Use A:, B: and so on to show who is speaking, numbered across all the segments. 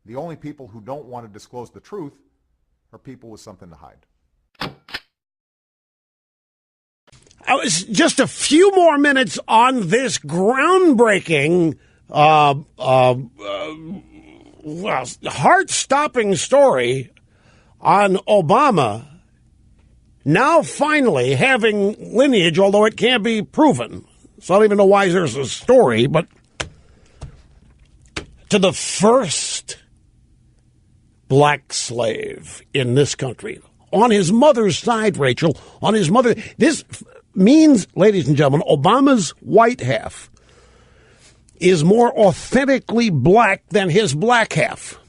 A: The only people who don't want to disclose the truth are people with something to hide.
B: I was just a few more minutes on this groundbreaking, heart-stopping story on Obama now finally having lineage, although it can't be proven. So I don't even know why there's a story, but to the first black slave in this country. On his mother's side, Rachel, on his mother. This means, ladies and gentlemen, Obama's white half is more authentically black than his black half.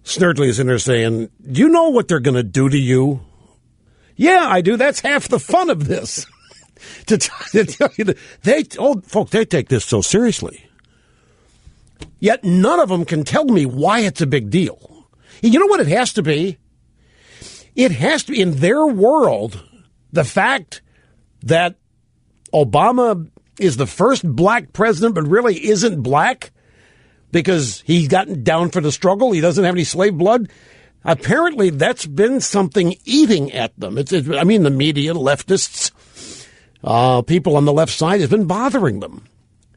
B: Snurdly is in there saying, do you know what they're going to do to you? Yeah, I do. That's half the fun of this. to tell you that folks, they take this so seriously. Yet none of them can tell me why it's a big deal. You know what it has to be? It has to be, in their world, the fact that Obama is the first black president but really isn't black because he's gotten down for the struggle. He doesn't have any slave blood. Apparently, that's been something eating at them. The media, leftists, people on the left side, has been bothering them.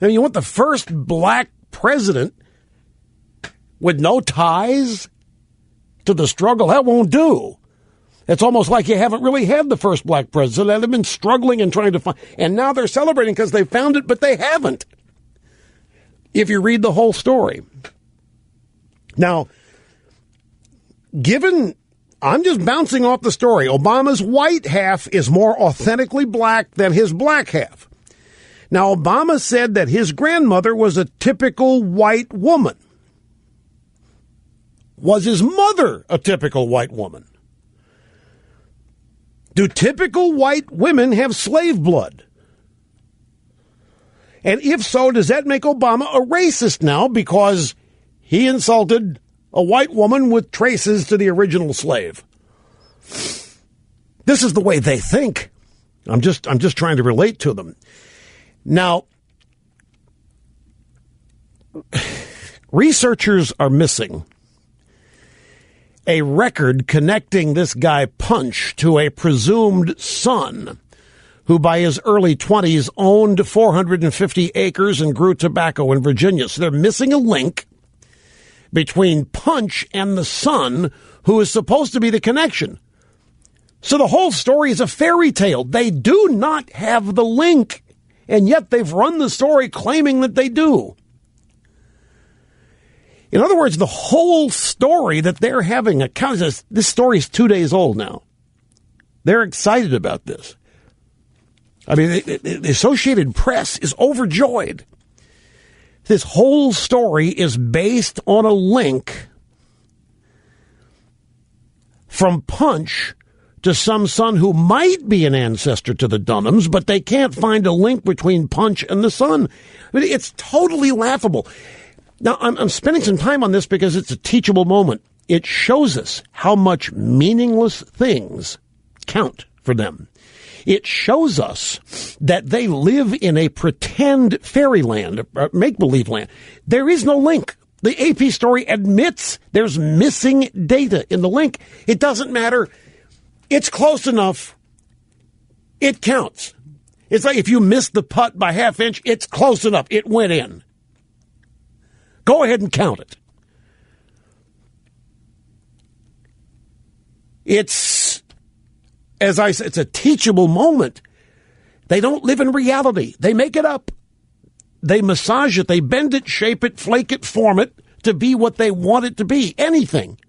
B: I mean, you want the first black president with no ties to the struggle? That won't do. It's almost like you haven't really had the first black president. They've been struggling and trying to find, and now they're celebrating because they found it, but they haven't. If you read the whole story. Now, I'm just bouncing off the story. Obama's white half is more authentically black than his black half. Now, Obama said that his grandmother was a typical white woman. Was his mother a typical white woman? Do typical white women have slave blood? And if so, does that make Obama a racist now because he insulted a white woman with traces to the original slave? This is the way they think. I'm just trying to relate to them. Now, researchers are missing a record connecting this guy Punch to a presumed son who by his early 20s owned 450 acres and grew tobacco in Virginia. So they're missing a link between Punch and the son who is supposed to be the connection. So the whole story is a fairy tale. They do not have the link, and yet they've run the story claiming that they do. In other words, the whole story that they're having this story is 2 days old now. They're excited about this. I mean, the Associated Press is overjoyed. This whole story is based on a link from Punch to some son who might be an ancestor to the Dunhams, but they can't find a link between Punch and the son. I mean, it's totally laughable. Now, I'm spending some time on this because it's a teachable moment. It shows us how much meaningless things count for them. It shows us that they live in a pretend fairyland, make-believe land. There is no link. The AP story admits there's missing data in the link. It doesn't matter. It's close enough. It counts. It's like if you missed the putt by half inch, it's close enough. It went in. Go ahead and count it. It's, as I said, it's a teachable moment. They don't live in reality. They make it up. They massage it. They bend it, shape it, flake it, form it to be what they want it to be. Anything.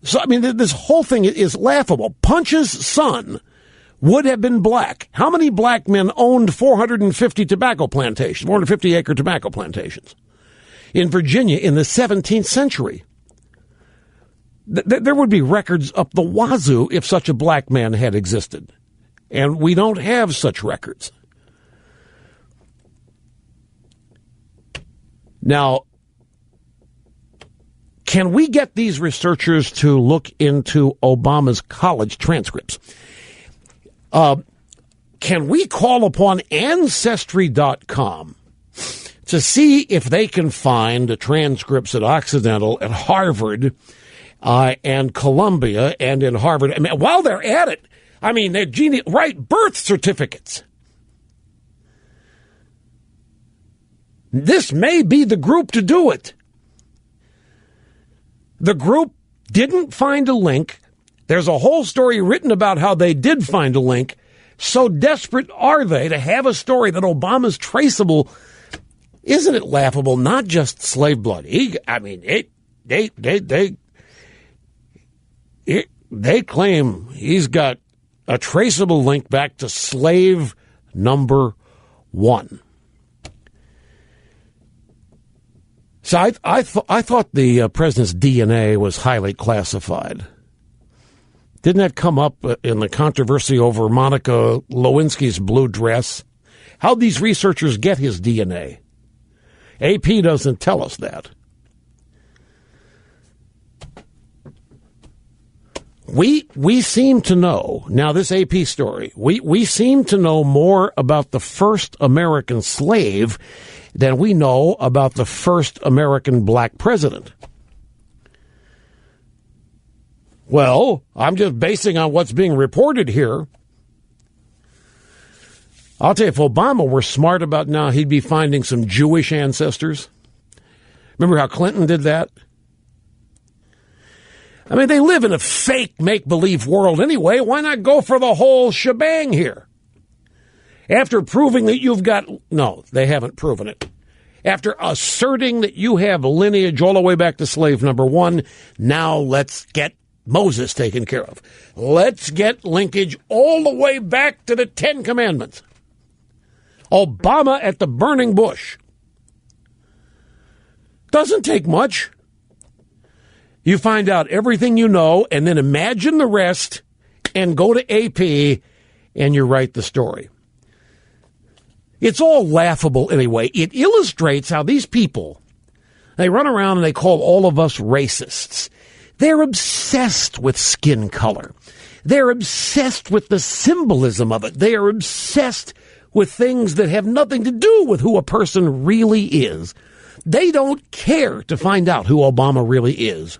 B: So, I mean, this whole thing is laughable. Punch's son would have been black. How many black men owned 450 tobacco plantations, 450-acre tobacco plantations in Virginia in the 17th century? There would be records up the wazoo if such a black man had existed. And we don't have such records. Now, can we get these researchers to look into Obama's college transcripts? Can we call upon Ancestry.com to see if they can find the transcripts at Occidental, at Harvard, and Columbia, and in Harvard. I mean, while they're at it, I mean, they're write birth certificates. This may be the group to do it. The group didn't find a link. There's a whole story written about how they did find a link. So desperate are they to have a story that Obama's traceable. Isn't it laughable? Not just slave blood. They claim he's got a traceable link back to slave number 1. So I thought the president's DNA was highly classified. Didn't that come up in the controversy over Monica Lewinsky's blue dress? How'd these researchers get his DNA? AP doesn't tell us that. We seem to know, now this AP story, we seem to know more about the first American slave than we know about the first American black president. Well, I'm just basing on what's being reported here. I'll tell you, if Obama were smart about now, he'd be finding some Jewish ancestors. Remember how Clinton did that? I mean, they live in a fake make-believe world anyway. Why not go for the whole shebang here? After proving that you've got... No, they haven't proven it. After asserting that you have lineage all the way back to slave number 1, now let's get Moses taken care of. Let's get linkage all the way back to the 10 Commandments. Obama at the burning bush. Doesn't take much. You find out everything you know, and then imagine the rest, and go to AP, and you write the story. It's all laughable anyway. It illustrates how these people, they run around and they call all of us racists. They're obsessed with skin color. They're obsessed with the symbolism of it. They are obsessed with things that have nothing to do with who a person really is. They don't care to find out who Obama really is.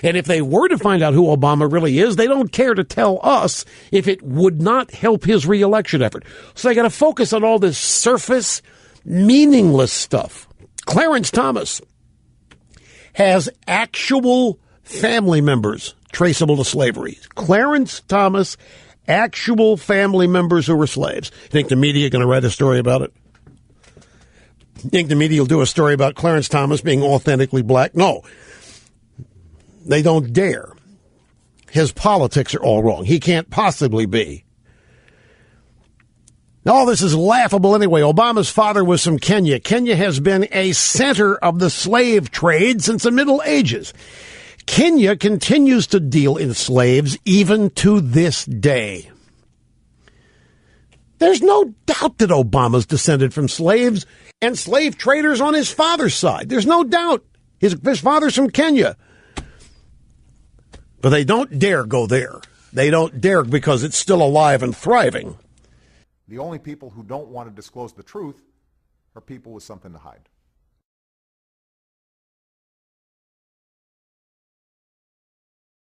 B: And if they were to find out who Obama really is, they don't care to tell us if it would not help his reelection effort. So they got to focus on all this surface, meaningless stuff. Clarence Thomas has actual family members traceable to slavery. Clarence Thomas, actual family members who were slaves. You think the media going to write a story about it? You think the media will do a story about Clarence Thomas being authentically black? No. They don't dare. His politics are all wrong. He can't possibly be. All this is laughable anyway. Obama's father was from Kenya. Kenya has been a center of the slave trade since the Middle Ages. Kenya continues to deal in slaves even to this day. There's no doubt that Obama's descended from slaves and slave traders on his father's side. There's no doubt. His father's from Kenya. But they don't dare go there. They don't dare because it's still alive and thriving.
A: The only people who don't want to disclose the truth are people with something to hide.